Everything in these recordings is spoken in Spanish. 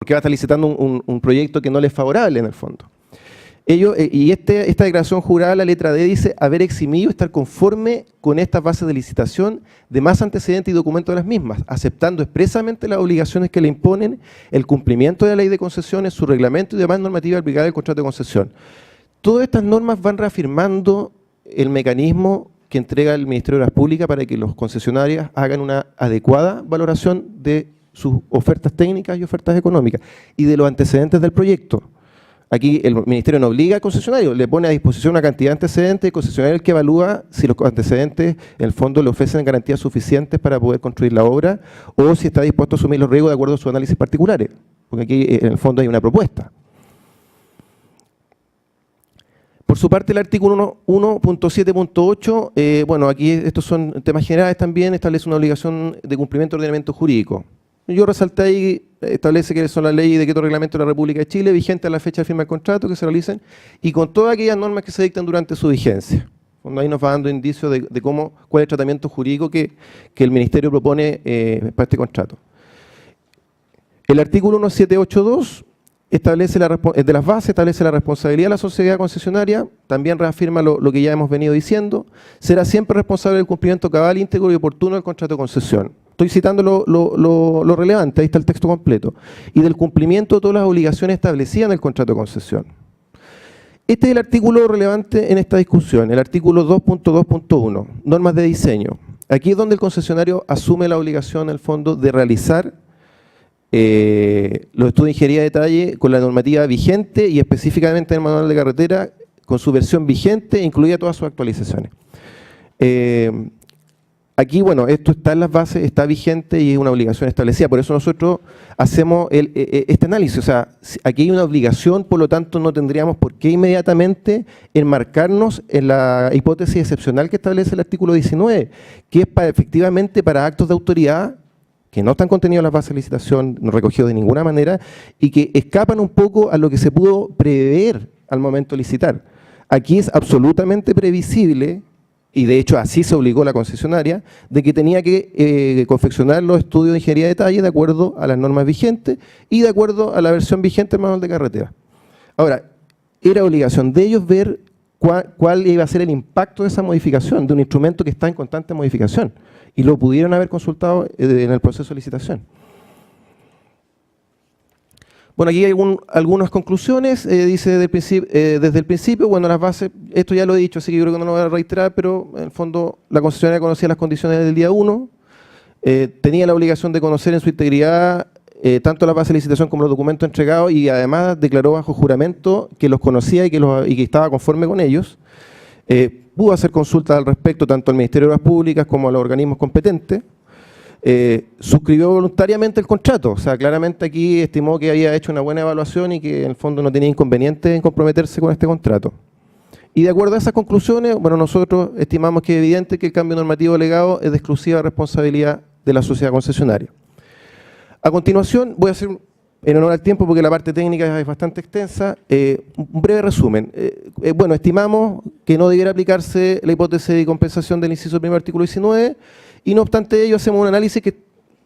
porque va a estar licitando un proyecto que no le es favorable en el fondo. Esta declaración jurada, la letra D, dice haber eximido estar conforme con estas bases de licitación de más antecedentes y documentos de las mismas, aceptando expresamente las obligaciones que le imponen, el cumplimiento de la ley de concesiones, su reglamento y demás normativas aplicables al contrato de concesión. Todas estas normas van reafirmando el mecanismo que entrega el Ministerio de Obras Públicas para que los concesionarios hagan una adecuada valoración de sus ofertas técnicas y ofertas económicas y de los antecedentes del proyecto. Aquí el Ministerio no obliga al concesionario, le pone a disposición una cantidad de antecedentes, el concesionario es el que evalúa si los antecedentes en el fondo le ofrecen garantías suficientes para poder construir la obra o si está dispuesto a asumir los riesgos de acuerdo a sus análisis particulares, porque aquí en el fondo hay una propuesta. Por su parte, el artículo 1.7.8, bueno, aquí estos son temas generales también, establece una obligación de cumplimiento de ordenamiento jurídico. Yo resalté ahí, establece que son las leyes y decretos de reglamento de la República de Chile, vigentes a la fecha de firma del contrato, que se realicen, y con todas aquellas normas que se dictan durante su vigencia. Cuando ahí nos va dando indicios de cuál es el tratamiento jurídico que el Ministerio propone para este contrato. El artículo 1782 establece de las bases, establece la responsabilidad de la sociedad concesionaria, también reafirma lo que ya hemos venido diciendo, será siempre responsable del cumplimiento cabal, íntegro y oportuno del contrato de concesión. Estoy citando lo relevante, ahí está el texto completo. Y del cumplimiento de todas las obligaciones establecidas en el contrato de concesión. Este es el artículo relevante en esta discusión, el artículo 2.2.1, normas de diseño. Aquí es donde el concesionario asume la obligación, en el fondo, de realizar los estudios de ingeniería de detalle con la normativa vigente y específicamente en el manual de carretera con su versión vigente, incluida todas sus actualizaciones. Aquí, bueno, esto está en las bases, está vigente y es una obligación establecida. Por eso nosotros hacemos este análisis. O sea, aquí hay una obligación, por lo tanto no tendríamos por qué inmediatamente enmarcarnos en la hipótesis excepcional que establece el artículo 19, que es efectivamente para actos de autoridad que no están contenidos en las bases de licitación, no recogidos de ninguna manera, y que escapan un poco a lo que se pudo prever al momento de licitar. Aquí es absolutamente previsible, y de hecho así se obligó la concesionaria, de que tenía que confeccionar los estudios de ingeniería de detalle de acuerdo a las normas vigentes y de acuerdo a la versión vigente del manual de carretera. Ahora, era obligación de ellos ver cuál iba a ser el impacto de esa modificación, de un instrumento que está en constante modificación, y lo pudieron haber consultado en el proceso de licitación. Bueno, aquí hay algunas conclusiones, dice desde el principio, bueno, las bases, esto ya lo he dicho, así que yo creo que no lo voy a reiterar, pero en el fondo la concesionaria conocía las condiciones del día 1, tenía la obligación de conocer en su integridad tanto la base de licitación como los documentos entregados y además declaró bajo juramento que los conocía y que estaba conforme con ellos. Pudo hacer consultas al respecto tanto al Ministerio de Obras Públicas como a los organismos competentes. Suscribió voluntariamente el contrato, o sea, claramente aquí estimó que había hecho una buena evaluación y que en el fondo no tenía inconveniente en comprometerse con este contrato. Y de acuerdo a esas conclusiones, bueno, nosotros estimamos que es evidente que el cambio normativo delegado es de exclusiva responsabilidad de la sociedad concesionaria. A continuación, voy a hacer, en honor al tiempo, porque la parte técnica es bastante extensa, un breve resumen. Bueno, estimamos que no debiera aplicarse la hipótesis de compensación del inciso primero artículo 19, y no obstante ello hacemos un análisis que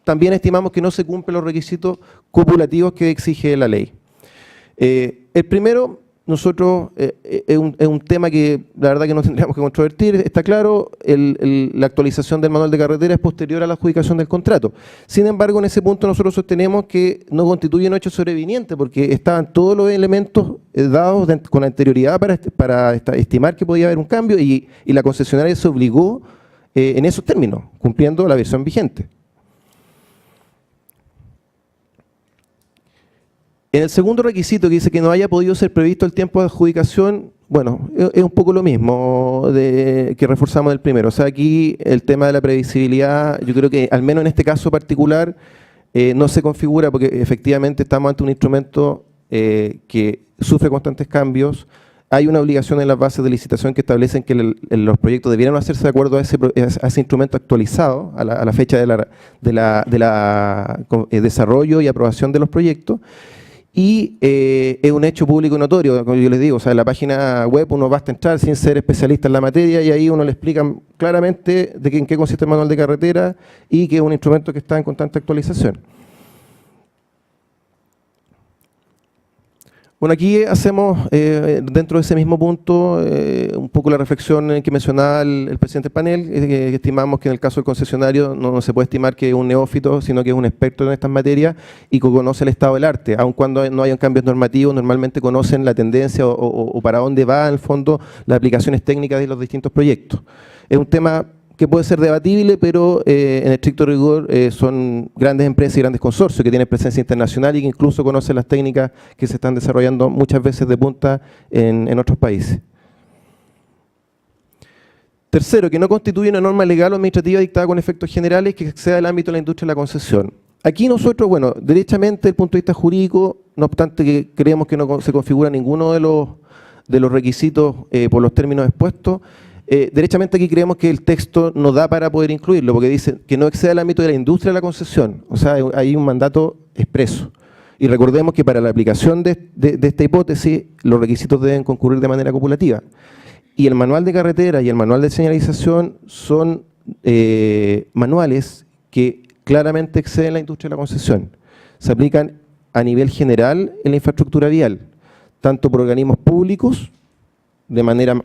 también estimamos que no se cumplen los requisitos copulativos que exige la ley. El primero, nosotros, es un tema que la verdad que no tendríamos que controvertir, está claro, la actualización del manual de carretera es posterior a la adjudicación del contrato. Sin embargo, en ese punto nosotros sostenemos que no constituye un hecho sobreviniente porque estaban todos los elementos dados con anterioridad para estimar que podía haber un cambio y la concesionaria se obligó en esos términos, cumpliendo la versión vigente. En el segundo requisito que dice que no haya podido ser previsto el tiempo de adjudicación, bueno, es un poco lo mismo que reforzamos el primero. O sea, aquí el tema de la previsibilidad, yo creo que al menos en este caso particular no se configura porque efectivamente estamos ante un instrumento que sufre constantes cambios. Hay una obligación en las bases de licitación que establecen que los proyectos debieran hacerse de acuerdo a ese instrumento actualizado, a la fecha de desarrollo y aprobación de los proyectos. Y es un hecho público y notorio, como yo les digo, o sea, en la página web uno basta entrar sin ser especialista en la materia y ahí uno le explica claramente en qué consiste el manual de carretera y que es un instrumento que está en constante actualización. Bueno, aquí hacemos, dentro de ese mismo punto, un poco la reflexión que mencionaba el presidente del panel, que estimamos que en el caso del concesionario no se puede estimar que es un neófito, sino que es un experto en estas materias y que conoce el estado del arte. Aun cuando no hayan cambios normativos, normalmente conocen la tendencia o para dónde va, en el fondo, las aplicaciones técnicas de los distintos proyectos. Es un tema que puede ser debatible, pero en estricto rigor son grandes empresas y grandes consorcios que tienen presencia internacional y que incluso conocen las técnicas que se están desarrollando muchas veces de punta en otros países. Tercero, que no constituye una norma legal o administrativa dictada con efectos generales que exceda el ámbito de la industria de la concesión. Aquí nosotros, bueno, derechamente, desde el punto de vista jurídico, no obstante que creemos que no se configura ninguno de los requisitos por los términos expuestos, derechamente aquí creemos que el texto no da para poder incluirlo, porque dice que no exceda el ámbito de la industria de la concesión. O sea, hay un mandato expreso. Y recordemos que para la aplicación de esta hipótesis, los requisitos deben concurrir de manera copulativa. Y el manual de carretera y el manual de señalización son manuales que claramente exceden la industria de la concesión. Se aplican a nivel general en la infraestructura vial, tanto por organismos públicos, de manera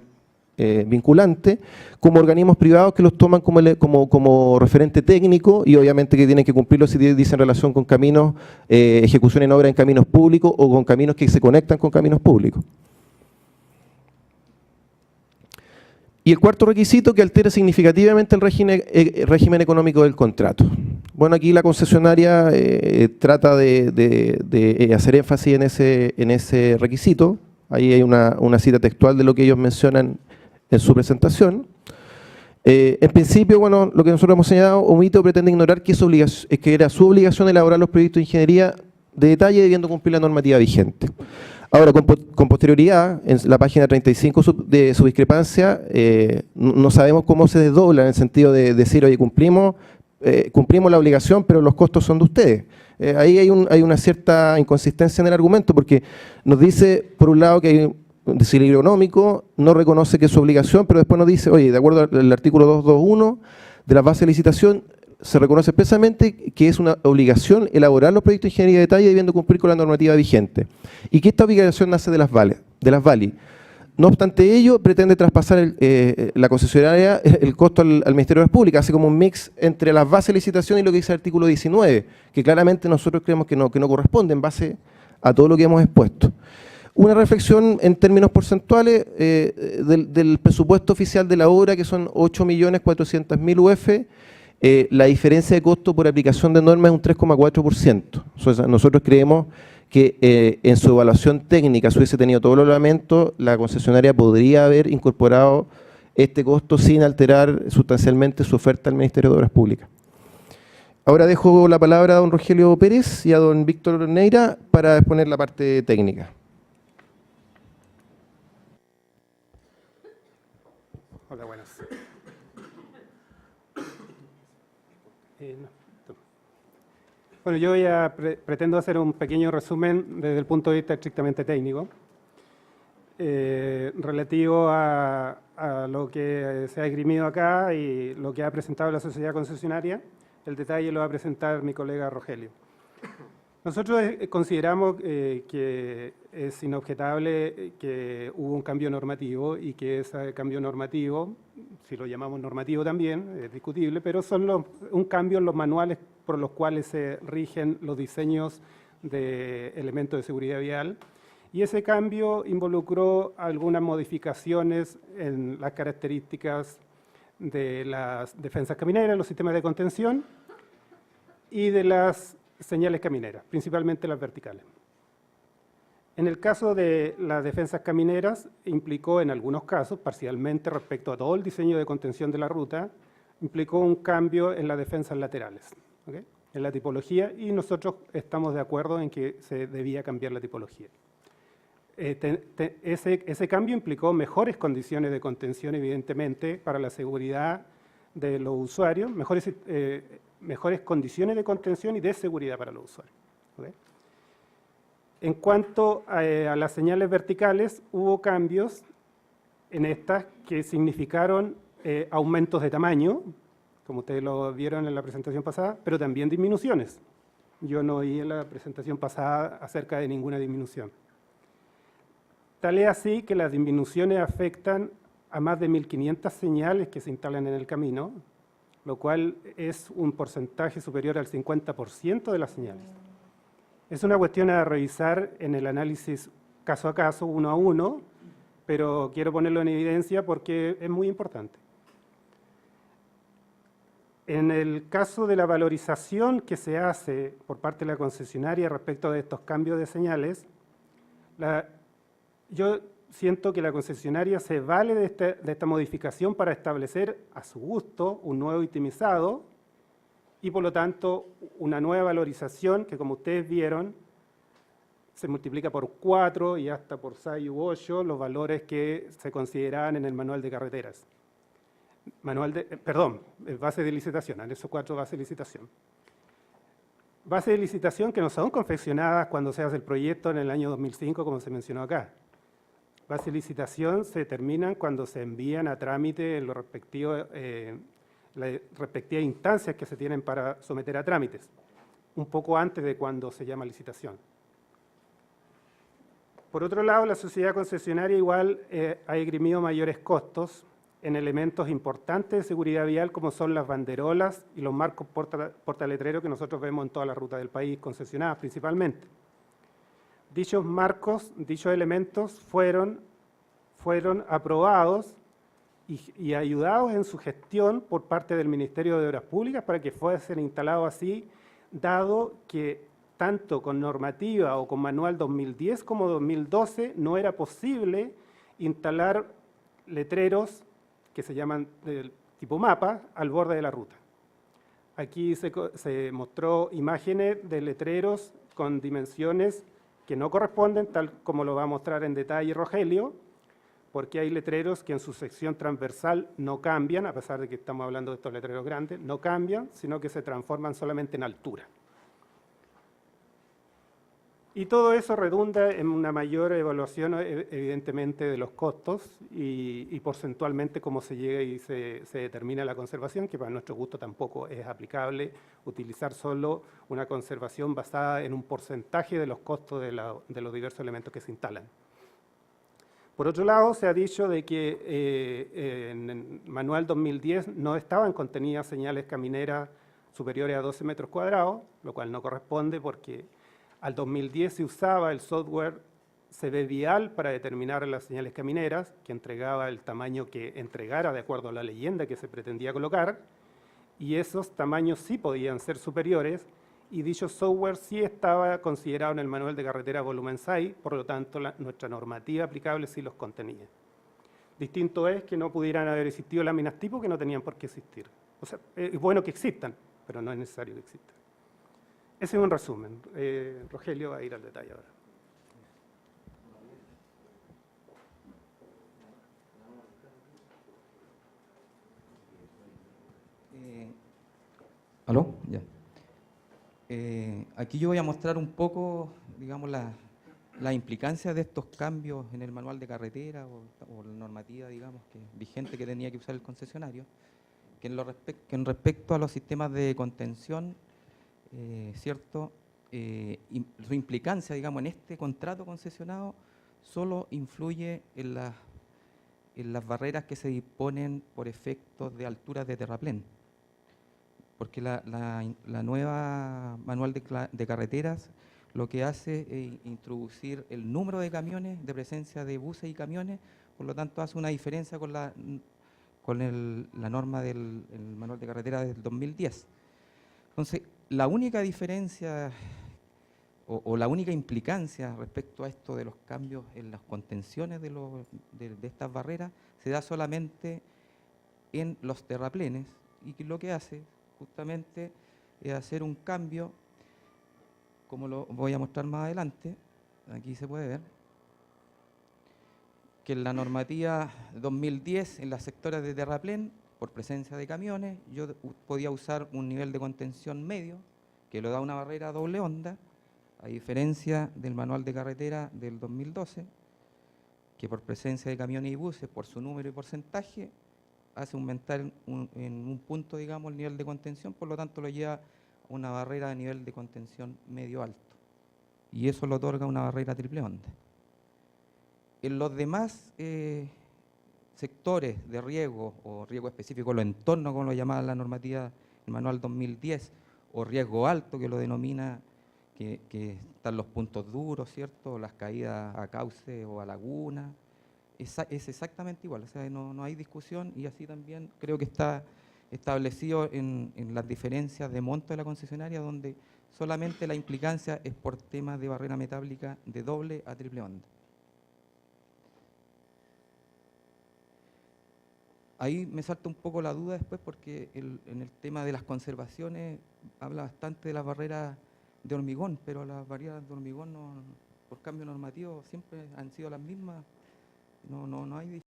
vinculante, como organismos privados que los toman como referente técnico y obviamente que tienen que cumplirlo si dicen relación con caminos, ejecución en obra en caminos públicos o con caminos que se conectan con caminos públicos. Y el cuarto requisito, que altere significativamente el régimen económico del contrato. Bueno, aquí la concesionaria trata de hacer énfasis en ese requisito. Ahí hay una cita textual de lo que ellos mencionan en su presentación. En principio, bueno, lo que nosotros hemos señalado, omite o pretende ignorar que era su obligación elaborar los proyectos de ingeniería de detalle debiendo cumplir la normativa vigente. Ahora, con posterioridad, en la página 35 de su discrepancia, no sabemos cómo se desdobla en el sentido de decir, oye, cumplimos la obligación, pero los costos son de ustedes. Ahí hay una cierta inconsistencia en el argumento, porque nos dice, por un lado, que hay un desequilibrio económico, no reconoce que es su obligación, pero después nos dice, oye, de acuerdo al artículo 221 de la base de licitación, se reconoce expresamente que es una obligación elaborar los proyectos de ingeniería de detalle debiendo cumplir con la normativa vigente. Y que esta obligación nace de las VALI. No obstante ello, pretende traspasar la concesionaria el costo al Ministerio de Obras Públicas, hace como un mix entre las bases de licitación y lo que dice el artículo 19, que claramente nosotros creemos que no corresponde en base a todo lo que hemos expuesto. Una reflexión en términos porcentuales del presupuesto oficial de la obra, que son 8.400.000 UF, la diferencia de costo por aplicación de normas es un 3,4%. Nosotros creemos que en su evaluación técnica, si hubiese tenido todos los elementos, la concesionaria podría haber incorporado este costo sin alterar sustancialmente su oferta al Ministerio de Obras Públicas. Ahora dejo la palabra a don Rogelio Pérez y a don Víctor Neira para exponer la parte técnica. Hola, buenas. Bueno, yo pretendo hacer un pequeño resumen desde el punto de vista estrictamente técnico, relativo a lo que se ha esgrimido acá y lo que ha presentado la sociedad concesionaria. El detalle lo va a presentar mi colega Rogelio. Nosotros consideramos que es inobjetable que hubo un cambio normativo y que ese cambio normativo, si lo llamamos normativo también, es discutible, pero son un cambio en los manuales por los cuales se rigen los diseños de elementos de seguridad vial. Y ese cambio involucró algunas modificaciones en las características de las defensas camineras, los sistemas de contención y de las señales camineras, principalmente las verticales. En el caso de las defensas camineras, implicó en algunos casos, parcialmente respecto a todo el diseño de contención de la ruta, implicó un cambio en las defensas laterales, ¿okay? En la tipología, y nosotros estamos de acuerdo en que se debía cambiar la tipología. Ese cambio implicó mejores condiciones de contención, evidentemente, para la seguridad de los usuarios, mejores condiciones de contención y de seguridad para los usuarios. ¿Okay? En cuanto a las señales verticales, hubo cambios en estas que significaron aumentos de tamaño, como ustedes lo vieron en la presentación pasada, pero también disminuciones. Yo no oí en la presentación pasada acerca de ninguna disminución. Tal es así que las disminuciones afectan a más de 1.500 señales que se instalan en el camino, lo cual es un porcentaje superior al 50% de las señales. Es una cuestión a revisar en el análisis caso a caso, uno a uno, pero quiero ponerlo en evidencia porque es muy importante. En el caso de la valorización que se hace por parte de la concesionaria respecto de estos cambios de señales, yo siento que la concesionaria se vale de esta modificación para establecer a su gusto un nuevo itemizado y por lo tanto una nueva valorización que, como ustedes vieron, se multiplica por 4 y hasta por 6 u 8 los valores que se consideraban en el manual de carreteras. Base de licitación, anexo 4, base de licitación. Base de licitación que no son confeccionadas cuando se hace el proyecto en el año 2005, como se mencionó acá. Base de licitación se determinan cuando se envían a trámite en los respectivos, las respectivas instancias que se tienen para someter a trámites, un poco antes de cuando se llama licitación. Por otro lado, la sociedad concesionaria igual ha esgrimido mayores costos en elementos importantes de seguridad vial como son las banderolas y los marcos portaletreros que nosotros vemos en toda la ruta del país concesionadas principalmente. Dichos marcos, dichos elementos fueron aprobados y ayudados en su gestión por parte del Ministerio de Obras Públicas para que fuesen instalados así, dado que tanto con normativa o con manual 2010 como 2012 no era posible instalar letreros que se llaman del tipo mapa al borde de la ruta. Aquí se mostró imágenes de letreros con dimensiones que no corresponden, tal como lo va a mostrar en detalle Rogelio, porque hay letreros que en su sección transversal no cambian, a pesar de que estamos hablando de estos letreros grandes, no cambian, sino que se transforman solamente en altura. Y todo eso redunda en una mayor evaluación, evidentemente, de los costos y porcentualmente cómo se llega y se determina la conservación, que para nuestro gusto tampoco es aplicable utilizar solo una conservación basada en un porcentaje de los costos de los diversos elementos que se instalan. Por otro lado, se ha dicho de que en el manual 2010 no estaban contenidas señales camineras superiores a 12 metros cuadrados, lo cual no corresponde porque al 2010 se usaba el software CB Vial para determinar las señales camineras, que entregaba el tamaño que entregara de acuerdo a la leyenda que se pretendía colocar, y esos tamaños sí podían ser superiores, y dicho software sí estaba considerado en el manual de carretera volumen 6, por lo tanto nuestra normativa aplicable sí los contenía. Distinto es que no pudieran haber existido láminas tipo que no tenían por qué existir. O sea, es bueno que existan, pero no es necesario que existan. Ese es un resumen. Rogelio va a ir al detalle ahora. ¿Aló? Ya. Aquí yo voy a mostrar un poco, digamos, la implicancia de estos cambios en el manual de carretera o la normativa, digamos, vigente que tenía que usar el concesionario, que en respecto a los sistemas de contención, ¿cierto? Su implicancia, digamos, en este contrato concesionado solo influye en las barreras que se disponen por efectos de alturas de terraplén. Porque la nueva manual de carreteras lo que hace es introducir el número de camiones, de presencia de buses y camiones, por lo tanto hace una diferencia con la norma del manual de carreteras del 2010. Entonces, la única diferencia o la única implicancia respecto a esto de los cambios en las contenciones de estas barreras se da solamente en los terraplenes, y que lo que hace justamente es hacer un cambio, como lo voy a mostrar más adelante. Aquí se puede ver que en la normativa 2010, en las sectores de terraplén, por presencia de camiones, yo podía usar un nivel de contención medio, que lo da una barrera doble onda, a diferencia del manual de carretera del 2012, que por presencia de camiones y buses, por su número y porcentaje, hace aumentar en un punto, digamos, el nivel de contención, por lo tanto lo lleva a una barrera de nivel de contención medio alto. Y eso lo otorga una barrera triple onda. En los demás sectores de riesgo o riesgo específico, los entornos, como lo llamaba la normativa, el manual 2010, o riesgo alto, que lo denomina, que están los puntos duros, ¿cierto? Las caídas a cauce o a laguna, es exactamente igual, o sea, no hay discusión, y así también creo que está establecido en las diferencias de monto de la concesionaria, donde solamente la implicancia es por temas de barrera metálica de doble a triple onda. Ahí me salta un poco la duda después, porque en el tema de las conservaciones habla bastante de las barreras de hormigón, pero las barreras de hormigón por cambio normativo siempre han sido las mismas, no hay